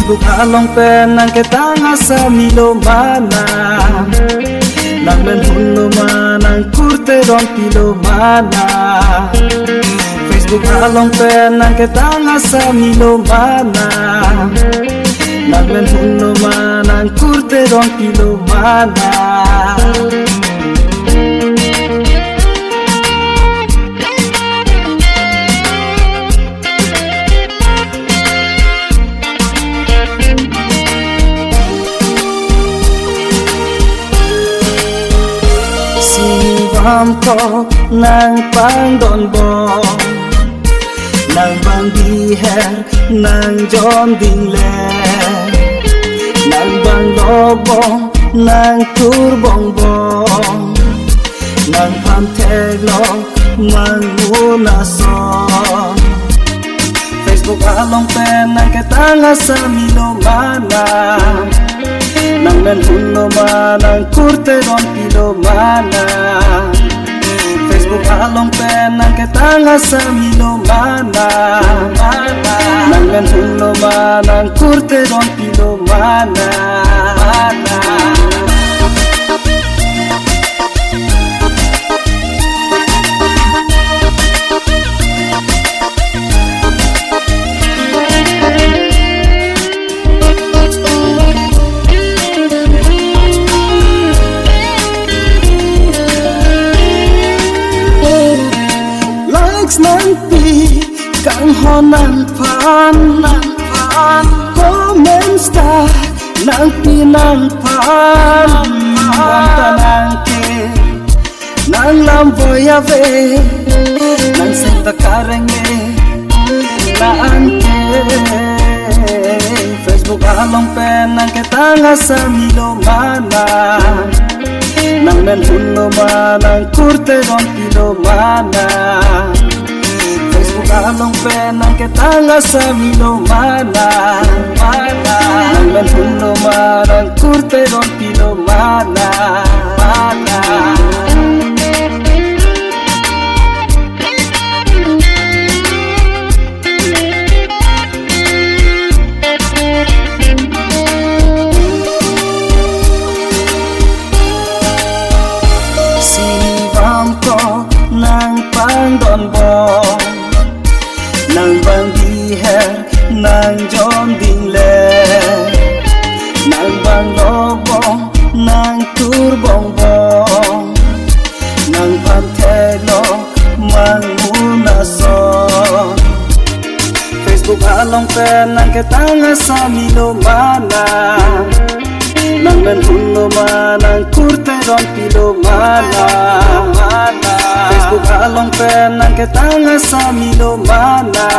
Facebook along penang ketanga sa milomana nang menhuno manang kurte ron pilomana. Facebook along penang ketanga sa milomana nang menhuno manang kurte ron pilomana. Siwam ko ng pandonbong ng bangbiher ng John Dingle ng banglobong ng turbongbong ng panteglong mangunason. Facebook along penang ketanga sa milomana nang menhuno manang kurte ron pilomana. Facebook along penang ketanga sa milomana nang menhuno manang kurte ron pilomana. Nanti kang honan pan comments ta nang pinangpan tanang ke nang lamboy ave nang senta karenge naante. Facebook along penang ketanga sa milomana nang menhuno manang kurte ron pilomana. Along penang ketanga sa milomana nang menhuno manang kurte ron pilomana. Siwam ko ng pandonbong ng bangbiher ng John Dingle ng banglobong ng turbongbong ng panteglong mangunason. Facebook along penang ketanga sa milomana nang menhuno manang kurte ron pilomana. Facebook along penang ketanga sa milomana